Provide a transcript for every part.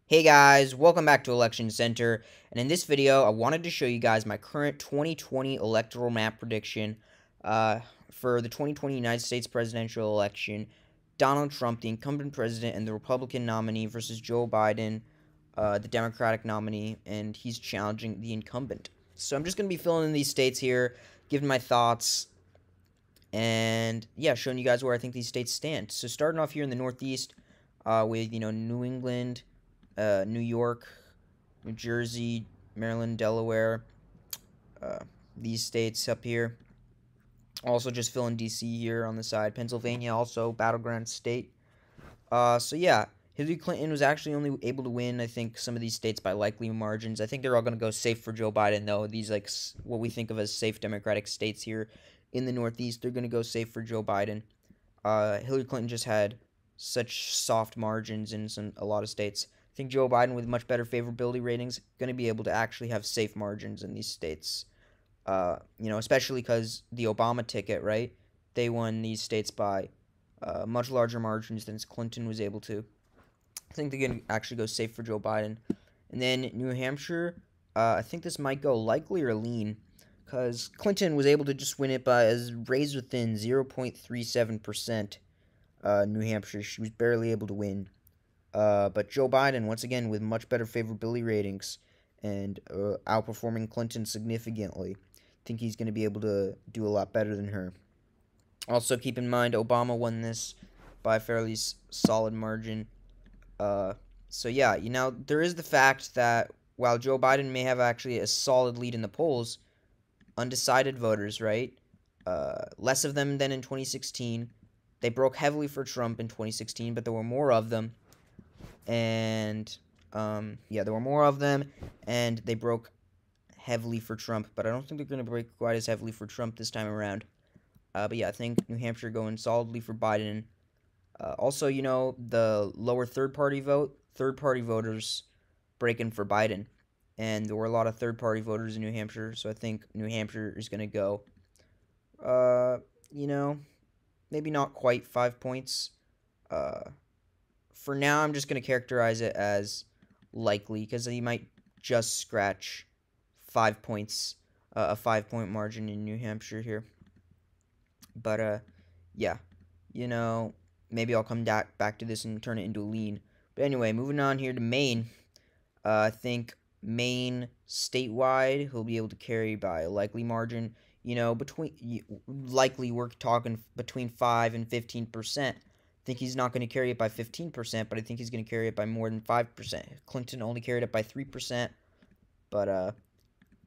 Hey guys, welcome back to Election Center, and in this video I wanted to show you guys my current 2020 electoral map prediction for the 2020 United States presidential election. Donald Trump, the incumbent president and the Republican nominee, versus Joe Biden, the Democratic nominee, and he's challenging the incumbent. So I'm just going to be filling in these states here, giving my thoughts, and yeah, showing you guys where I think these states stand. So starting off here in the Northeast with, New England, New York, New Jersey, Maryland, Delaware, uh, these states up here. Also, just filling DC here on the side. Pennsylvania, also battleground state. So yeah, Hillary Clinton was actually only able to win, I think, some of these states by likely margins. I think they're all going to go safe for Joe Biden, though. These, like, what we think of as safe Democratic states here in the Northeast, they're going to go safe for Joe Biden. Hillary Clinton just had such soft margins in a lot of states. I think Joe Biden, with much better favorability ratings, going to be able to actually have safe margins in these states. Especially because the Obama ticket, right? They won these states by much larger margins than Clinton was able to. I think they're going to actually go safe for Joe Biden. And then New Hampshire, I think this might go likely or lean, because Clinton was able to just win it by as raised within 0.37%. New Hampshire, she was barely able to win. But Joe Biden, once again, with much better favorability ratings and outperforming Clinton significantly, I think he's going to be able to do a lot better than her. Also, keep in mind, Obama won this by a fairly solid margin. So yeah, there is the fact that while Joe Biden may have actually a solid lead in the polls, undecided voters, right? Less of them than in 2016. They broke heavily for Trump in 2016, but there were more of them. And there were more of them, and they broke heavily for Trump. But I don't think they're going to break quite as heavily for Trump this time around. But yeah, I think New Hampshire going solidly for Biden. Also, the lower third-party voters breaking for Biden. And there were a lot of third-party voters in New Hampshire, so I think New Hampshire is going to go, maybe not quite 5 points. For now, I'm just going to characterize it as likely, because he might just scratch 5 points, a 5-point margin in New Hampshire here. But, yeah, maybe I'll come back to this and turn it into a lean. But anyway, moving on here to Maine. I think Maine statewide, he'll be able to carry by a likely margin. Likely we're talking between 5 and 15%. I think he's not going to carry it by 15%, but I think he's going to carry it by more than 5%. Clinton only carried it by 3%, but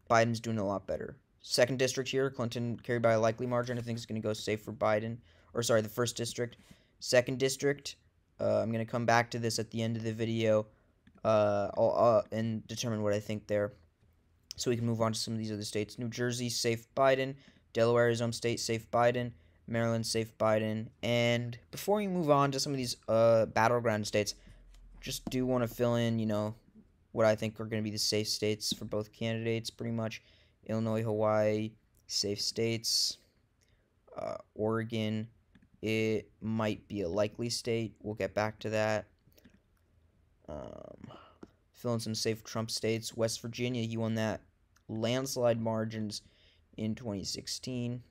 Biden's doing a lot better. Second district here, Clinton carried by a likely margin. I think it's going to go safe for Biden. Or sorry, the first district. Second district, I'm going to come back to this at the end of the video and determine what I think there. So we can move on to some of these other states. New Jersey, safe Biden. Delaware, his home state, safe Biden. Maryland, safe Biden. And before we move on to some of these battleground states, just do want to fill in, what I think are going to be the safe states for both candidates, pretty much. Illinois, Hawaii, safe states. Oregon, it might be a likely state. We'll get back to that. Fill in some safe Trump states. West Virginia, he won that landslide margins in 2016.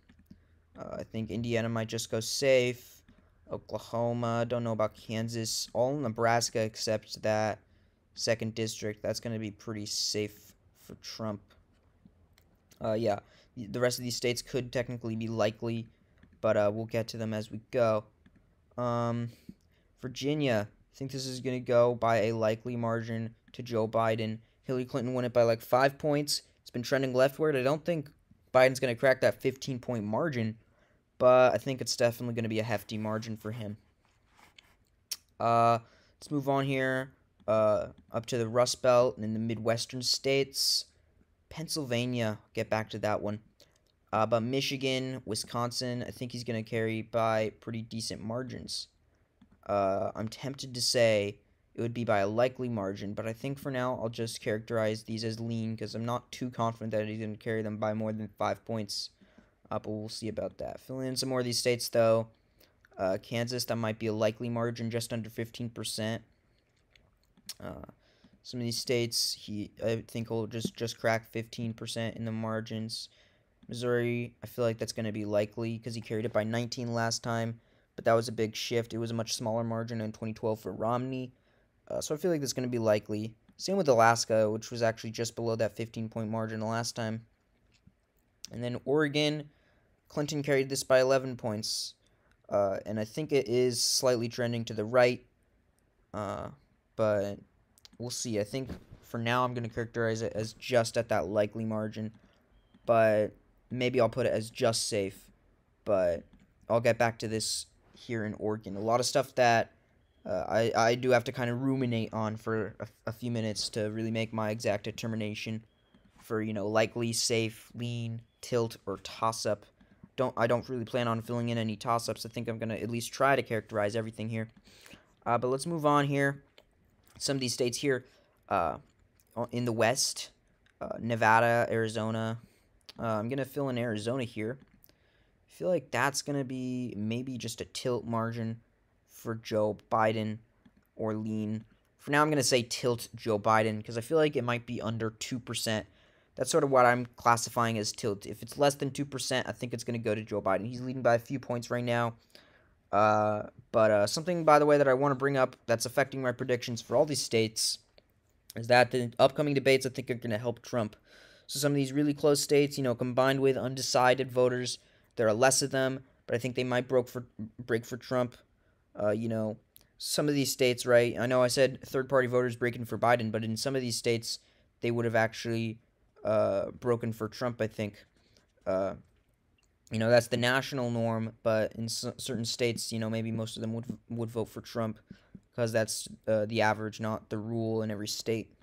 I think Indiana might just go safe. Oklahoma, don't know about Kansas. All Nebraska except that second district. That's going to be pretty safe for Trump. Yeah, the rest of these states could technically be likely, but we'll get to them as we go. Virginia, I think this is going to go by a likely margin to Joe Biden. Hillary Clinton won it by like 5 points. It's been trending leftward. I don't think Biden's going to crack that 15-point margin, but I think it's definitely going to be a hefty margin for him. Let's move on here up to the Rust Belt and in the Midwestern states. Pennsylvania, get back to that one. But Michigan, Wisconsin, I think he's going to carry by pretty decent margins. I'm tempted to say it would be by a likely margin, but I think for now I'll just characterize these as lean because I'm not too confident that he's going to carry them by more than 5 points. But we'll see about that. Fill in some more of these states, though. Kansas, that might be a likely margin, just under 15%. Some of these states, I think he'll just crack 15% in the margins. Missouri, I feel like that's going to be likely because he carried it by 19 last time, but that was a big shift. It was a much smaller margin in 2012 for Romney, so I feel like that's going to be likely. Same with Alaska, which was actually just below that 15-point margin the last time. And then Oregon, Clinton carried this by 11 points, and I think it is slightly trending to the right, but we'll see. I think for now I'm going to characterize it as just at that likely margin, but maybe I'll put it as just safe, but I'll get back to this here in Oregon. A lot of stuff that I do have to kind of ruminate on for a few minutes to really make my exact determination for, likely, safe, lean, tilt, or toss-up. I don't really plan on filling in any toss-ups. I think I'm going to at least try to characterize everything here. But let's move on here. Some of these states here in the West, Nevada, Arizona. I'm going to fill in Arizona here. I feel like that's going to be maybe just a tilt margin for Joe Biden or lean. For now, I'm going to say tilt Joe Biden because I feel like it might be under 2%. That's sort of what I'm classifying as tilt. If it's less than 2%, I think it's going to go to Joe Biden. He's leading by a few points right now. But something, by the way, that I want to bring up that's affecting my predictions for all these states is that the upcoming debates, I think, are going to help Trump. So some of these really close states, combined with undecided voters, there are less of them, but I think they might break for Trump. Some of these states, right? I know I said third-party voters breaking for Biden, but in some of these states, they would have actually broken for Trump, I think. That's the national norm, but in certain states, maybe most of them would vote for Trump because that's the average, not the rule in every state.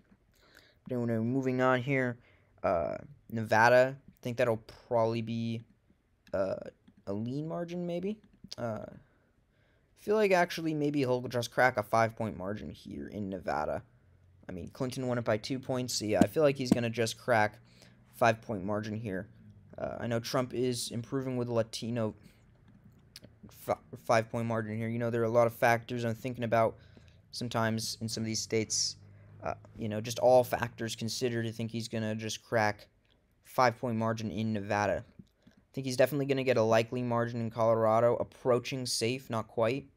But anyway, moving on here, Nevada, I think that'll probably be a lean margin, maybe. I feel like actually maybe he'll just crack a 5-point margin here in Nevada. I mean, Clinton won it by 2 points, so yeah, I feel like he's going to just crack 5-point margin here. I know Trump is improving with a Latino 5-point margin here. There are a lot of factors I'm thinking about sometimes in some of these states. Just all factors considered, I think he's going to just crack 5-point margin in Nevada. I think he's definitely going to get a likely margin in Colorado, approaching safe, not quite.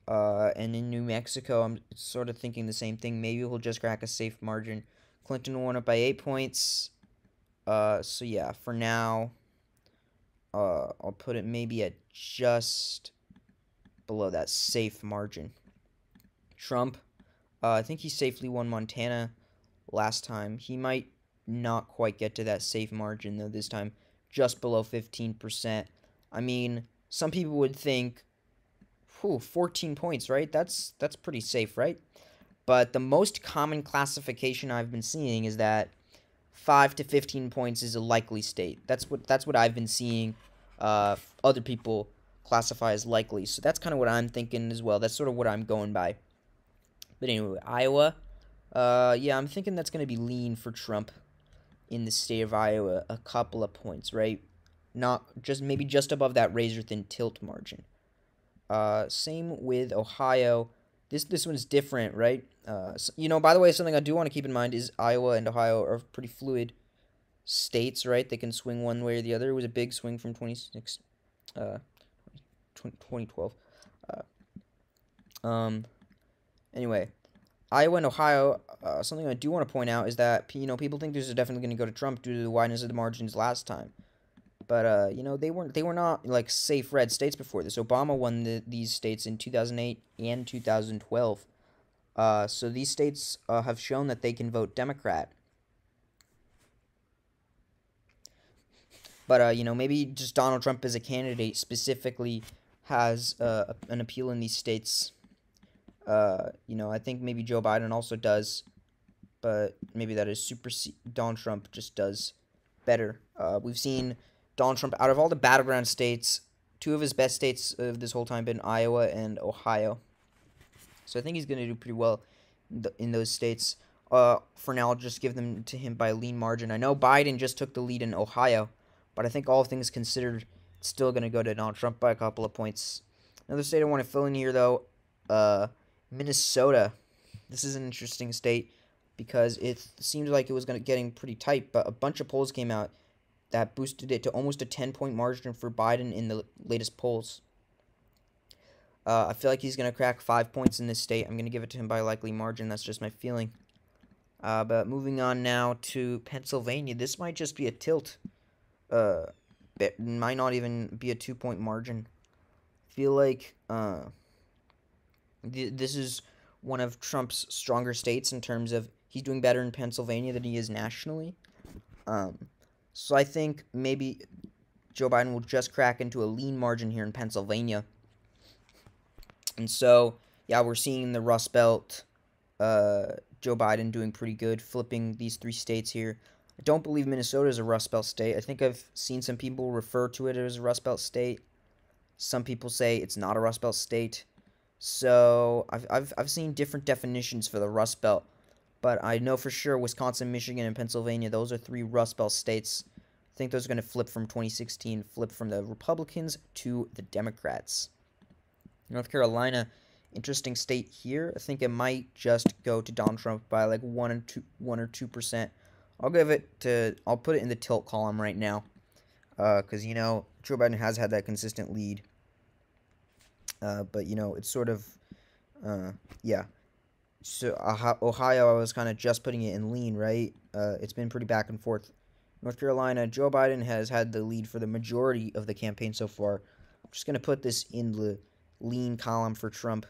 And in New Mexico, I'm sort of thinking the same thing. Maybe he'll just crack a safe margin. Clinton won it by 8 points. So yeah, for now, I'll put it maybe at just below that safe margin. Trump, I think he safely won Montana last time. He might not quite get to that safe margin, though, this time, just below 15%. I mean, some people would think, 14 points, right? That's pretty safe, right? But the most common classification I've been seeing is that 5 to 15 points is a likely state. That's what I've been seeing other people classify as likely. So that's kind of what I'm thinking as well. That's sort of what I'm going by. But anyway, Iowa, yeah, I'm thinking that's going to be lean for Trump in the state of Iowa, a couple of points, right? Not just maybe just above that razor-thin tilt margin. Same with Ohio. This one's different, right? By the way, something I do want to keep in mind is Iowa and Ohio are pretty fluid states, right? They can swing one way or the other. It was a big swing from 2012. Anyway, Iowa and Ohio, something I do want to point out is that, people think this is definitely going to go to Trump due to the wideness of the margins last time. But, they were not, like, safe red states before this. Obama won these states in 2008 and 2012. So these states have shown that they can vote Democrat. But, maybe just Donald Trump as a candidate specifically has an appeal in these states. I think maybe Joe Biden also does. But maybe that is Donald Trump just does better. We've seen Donald Trump, out of all the battleground states, 2 of his best states of this whole time been Iowa and Ohio. So I think he's going to do pretty well in those states. For now, I'll just give them to him by a lean margin. I know Biden just took the lead in Ohio, but I think all things considered, it's still going to go to Donald Trump by a couple of points. Another state I want to fill in here, though, Minnesota. This is an interesting state because it seemed like it was getting pretty tight, but a bunch of polls came out that boosted it to almost a 10-point margin for Biden in the latest polls. I feel like he's going to crack 5 points in this state. I'm going to give it to him by a likely margin. That's just my feeling. But moving on now to Pennsylvania. This might just be a tilt. It might not even be a 2-point margin. I feel like this is one of Trump's stronger states in terms of he's doing better in Pennsylvania than he is nationally. So I think maybe Joe Biden will just crack into a lean margin here in Pennsylvania. And so, yeah, we're seeing the Rust Belt, Joe Biden doing pretty good, flipping these 3 states here. I don't believe Minnesota is a Rust Belt state. I think I've seen some people refer to it as a Rust Belt state. Some people say it's not a Rust Belt state. So I've seen different definitions for the Rust Belt, but I know for sure Wisconsin, Michigan, and Pennsylvania, those are 3 Rust Belt states. I think those are going to flip from 2016, flip from the Republicans to the Democrats. North Carolina, interesting state here. I think it might just go to Donald Trump by like 1 or 2%. I'll put it in the tilt column right now, because Joe Biden has had that consistent lead. But it's sort of, yeah. So Ohio, I was kind of just putting it in lean, right? It's been pretty back and forth. North Carolina, Joe Biden has had the lead for the majority of the campaign so far. I'm just gonna put this in the lean column for Trump.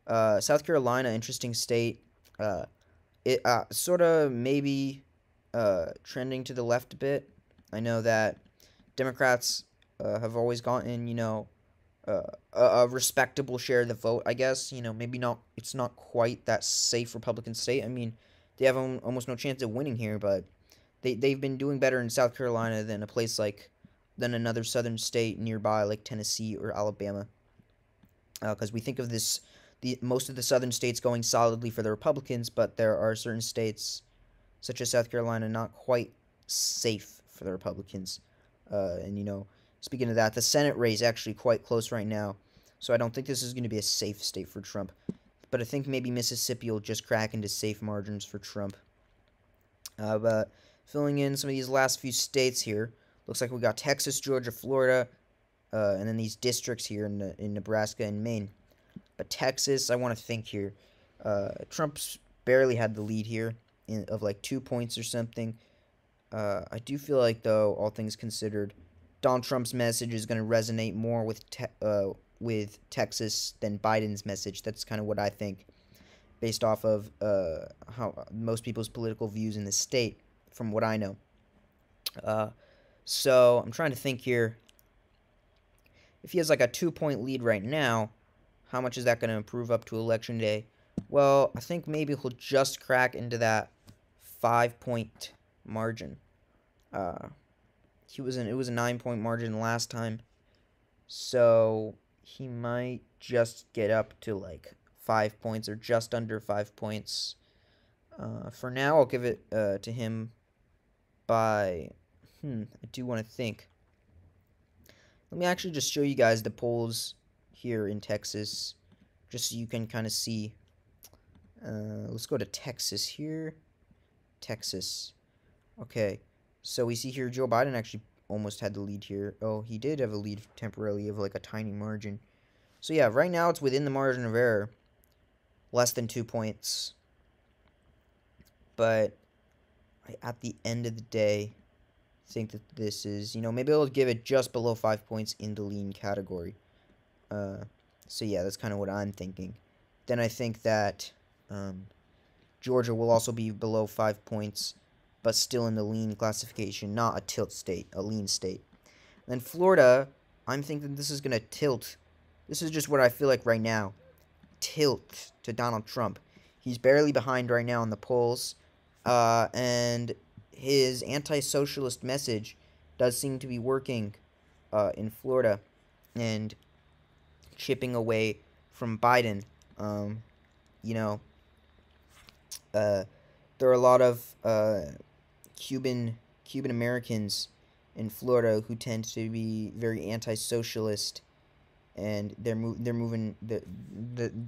South Carolina, interesting state. It sort of maybe trending to the left a bit. I know that Democrats have always gotten a respectable share of the vote, I guess. Maybe not. It's not quite that safe Republican state. I mean, they have almost no chance of winning here, but they've been doing better in South Carolina than another southern state nearby like Tennessee or Alabama. Because we think of most of the southern states going solidly for the Republicans, but there are certain states, such as South Carolina, not quite safe for the Republicans. And speaking of that, the Senate race is actually quite close right now, so I don't think this is going to be a safe state for Trump. But I think maybe Mississippi will just crack into safe margins for Trump. But filling in some of these last few states here, looks like we got Texas, Georgia, Florida, and then these districts here in Nebraska and Maine. But Texas, I want to think here. Trump's barely had the lead here of like 2 points or something. I do feel like, though, all things considered, Donald Trump's message is going to resonate more with Texas than Biden's message. That's kind of what I think, based off of how most people's political views in the state, from what I know. So I'm trying to think here. If he has like a 2-point lead right now, how much is that going to improve up to Election Day? Well, I think maybe he'll just crack into that 5-point margin. It was a 9-point margin last time, so he might just get up to like 5 points or just under 5 points. For now, I'll give it to him by, I do want to think. Let me actually just show you guys the polls here in Texas, just so you can kind of see. Let's go to Texas here. Texas. Okay, so we see here Joe Biden actually almost had the lead here. Oh, he did have a lead temporarily of like a tiny margin. So yeah, right now it's within the margin of error. Less than 2 points. But at the end of the day, I think that this is, maybe I'll give it just below 5 points in the lean category. So yeah, that's kind of what I'm thinking. Then I think that Georgia will also be below 5 points, but still in the lean classification, not a tilt state, a lean state. Then Florida, I'm thinking this is going to tilt. This is just what I feel like right now. Tilt to Donald Trump. He's barely behind right now in the polls, and his anti-socialist message does seem to be working in Florida and chipping away from Biden. There are a lot of Cuban Americans in Florida who tend to be very anti-socialist, and they're moving the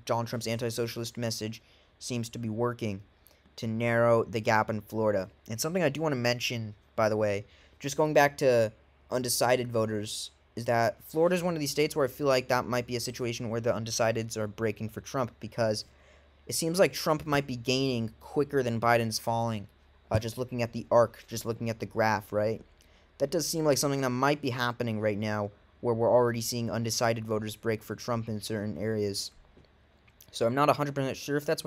Donald Trump's anti-socialist message seems to be working to narrow the gap in Florida. And something I do want to mention, by the way, just going back to undecided voters, is that Florida is one of these states where I feel like that might be a situation where the undecideds are breaking for Trump, because it seems like Trump might be gaining quicker than Biden's falling. Just looking at the arc, just looking at the graph, right? That does seem like something that might be happening right now, where we're already seeing undecided voters break for Trump in certain areas. So I'm not 100% sure if that's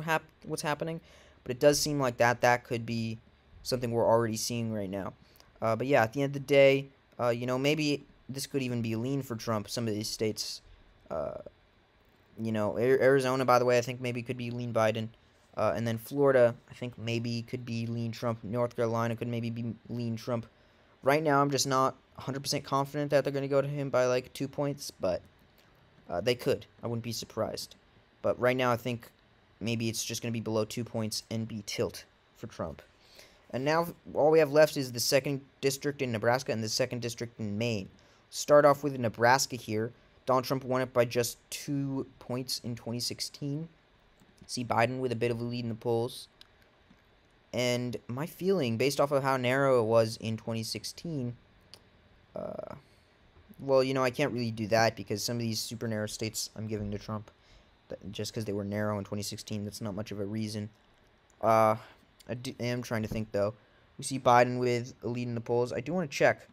what's happening, but it does seem like that could be something we're already seeing right now. But yeah, at the end of the day, maybe this could even be lean for Trump. Some of these states, Arizona, by the way, I think maybe could be lean Biden. And then Florida, I think maybe could be lean Trump. North Carolina could maybe be lean Trump. Right now, I'm just not 100% confident that they're going to go to him by like 2 points, but they could. I wouldn't be surprised. But right now, I think maybe it's just going to be below 2 points and be tilt for Trump. And now all we have left is the 2nd district in Nebraska and the 2nd district in Maine. Start off with Nebraska here. Donald Trump won it by just 2 points in 2016. See Biden with a bit of a lead in the polls. And my feeling, based off of how narrow it was in 2016, well, I can't really do that because some of these super narrow states I'm giving to Trump, just because they were narrow in 2016, that's not much of a reason. I am trying to think, though. We see Biden with a lead in the polls. I do want to check.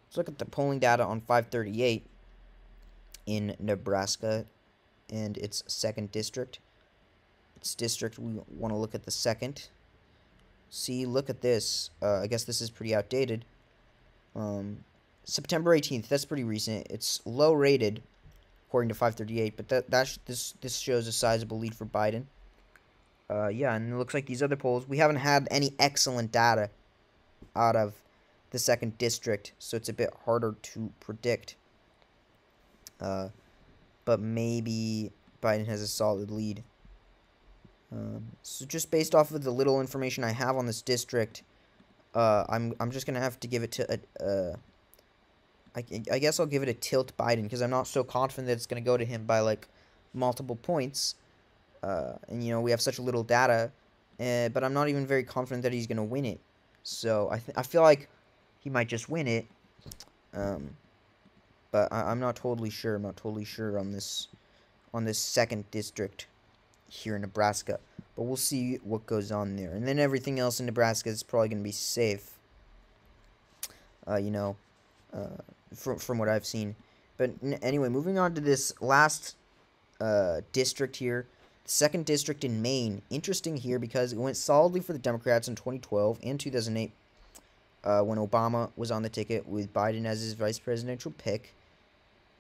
Let's look at the polling data on 538 in Nebraska and its 2nd district. Its district, we want to look at the 2nd. See, look at this. I guess this is pretty outdated. September 18th, that's pretty recent. It's low rated, according to 538, but this shows a sizable lead for Biden. Yeah, and it looks like these other polls, we haven't had any excellent data out of the 2nd district, so it's a bit harder to predict. But maybe Biden has a solid lead. So just based off of the little information I have on this district, I'm just gonna have to give it to I guess I'll give it a tilt Biden, because I'm not so confident that it's gonna go to him by like multiple points. And we have such little data, but I'm not even very confident that he's gonna win it. So I feel like he might just win it. But I'm not totally sure. I'm not totally sure on this 2nd district here in Nebraska, but we'll see what goes on there. And then everything else in Nebraska is probably going to be safe, from what I've seen. But anyway, moving on to this last district here, the 2nd district in Maine. Interesting here because it went solidly for the Democrats in 2012 and 2008 when Obama was on the ticket with Biden as his vice presidential pick.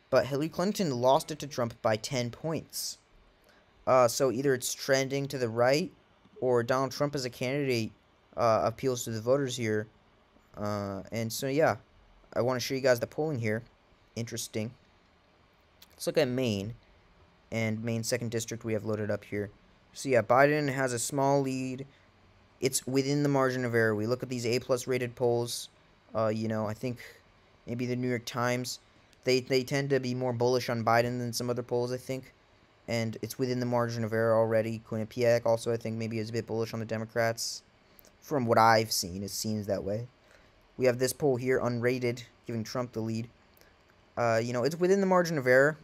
But Hillary Clinton lost it to Trump by 10 points. So either it's trending to the right, or Donald Trump as a candidate appeals to the voters here. And so, yeah, I want to show you guys the polling here. Interesting. Let's look at Maine. And Maine 2nd district we have loaded up here. So, yeah, Biden has a small lead. It's within the margin of error. We look at these A-plus rated polls. I think maybe the New York Times, they tend to be more bullish on Biden than some other polls, I think. And it's within the margin of error already. Quinnipiac also, I think, maybe is a bit bullish on the Democrats. From what I've seen, it seems that way. We have this poll here, unrated, giving Trump the lead. It's within the margin of error.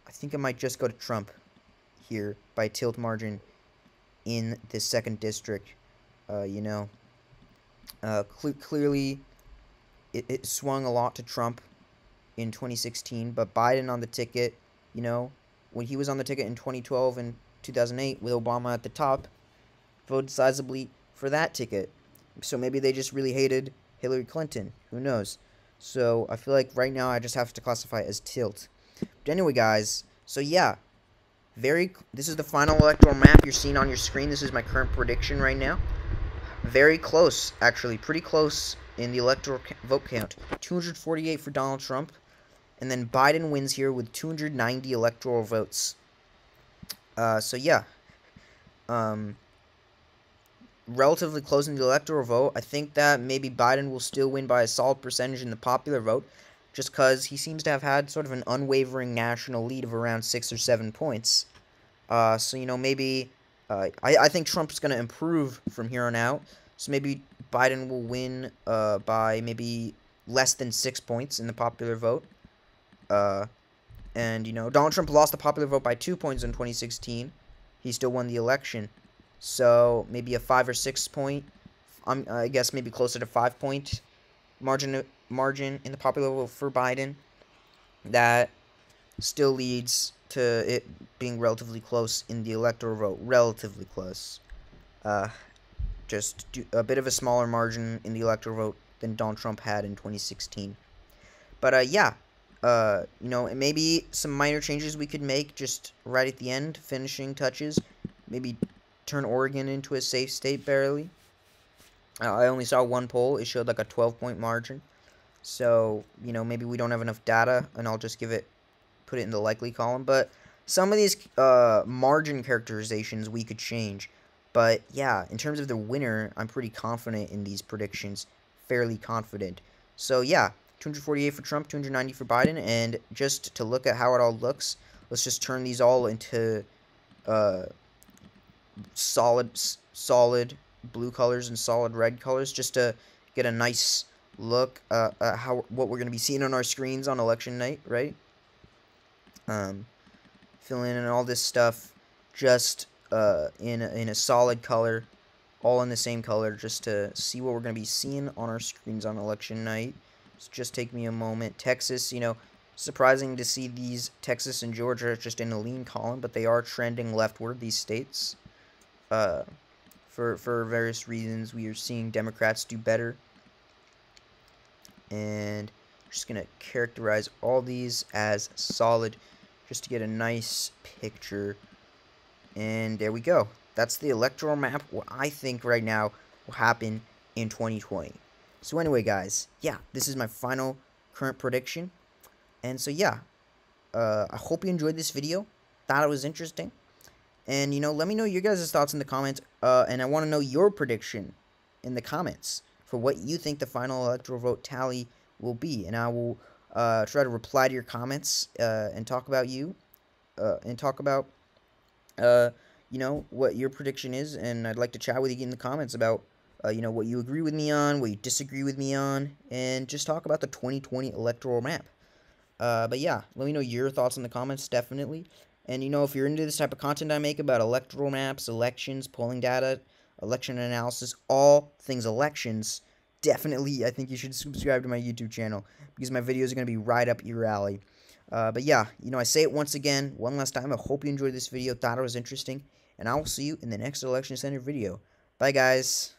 I think it might just go to Trump here by tilt margin in the 2nd district. Clearly, it swung a lot to Trump in 2016, but Biden on the ticket, when he was on the ticket in 2012 and 2008 with Obama at the top, voted sizably for that ticket. So maybe they just really hated Hillary Clinton. Who knows? So I feel like right now I just have to classify it as tilt. But anyway, guys, so yeah, this is the final electoral map you're seeing on your screen. This is my current prediction right now. Very close, actually, pretty close in the electoral vote count. 248 for Donald Trump. And then Biden wins here with 290 electoral votes. So yeah. Relatively close in the electoral vote. I think that maybe Biden will still win by a solid percentage in the popular vote, just because he seems to have had sort of an unwavering national lead of around 6 or 7 points. So, maybe I think Trump's going to improve from here on out. So maybe Biden will win by maybe less than 6 points in the popular vote. And, Donald Trump lost the popular vote by 2 points in 2016. He still won the election. So maybe a 5 or 6 point, I guess maybe closer to 5 point margin in the popular vote for Biden. That still leads to it being relatively close in the electoral vote. Relatively close. Just a bit of a smaller margin in the electoral vote than Donald Trump had in 2016. But, yeah. Maybe some minor changes we could make just right at the end, finishing touches. Maybe turn Oregon into a safe state barely. I only saw one poll. It showed like a 12-point margin. So, maybe we don't have enough data, and I'll just put it in the likely column. But some of these margin characterizations we could change. But, yeah, in terms of the winner, I'm pretty confident in these predictions. Fairly confident. So, yeah, 248 for Trump, 290 for Biden. And just to look at how it all looks, let's just turn these all into solid blue colors and solid red colors, just to get a nice look at what we're going to be seeing on our screens on election night, right? Fill in all this stuff just in a solid color, all in the same color, just to see what we're going to be seeing on our screens on election night. So just take me a moment. Texas, surprising to see these Texas and Georgia just in a lean column, but they are trending leftward, these states. For various reasons, we are seeing Democrats do better. And I'm just going to characterize all these as solid just to get a nice picture. And there we go. That's the electoral map, what I think right now will happen in 2020. So anyway, guys, yeah, this is my final current prediction. And so, yeah, I hope you enjoyed this video. Thought it was interesting. And, let me know your guys' thoughts in the comments. And I want to know your prediction in the comments for what you think the final electoral vote tally will be. And I will try to reply to your comments and talk about you. And talk about, what your prediction is. And I'd like to chat with you in the comments about, what you agree with me on, what you disagree with me on. And just talk about the 2020 electoral map. But yeah, let me know your thoughts in the comments, definitely. And, if you're into this type of content I make about electoral maps, elections, polling data, election analysis, all things elections, definitely, I think you should subscribe to my YouTube channel, because my videos are going to be right up your alley. But yeah, I say it once again, one last time, I hope you enjoyed this video, thought it was interesting, and I will see you in the next Election Center video. Bye, guys.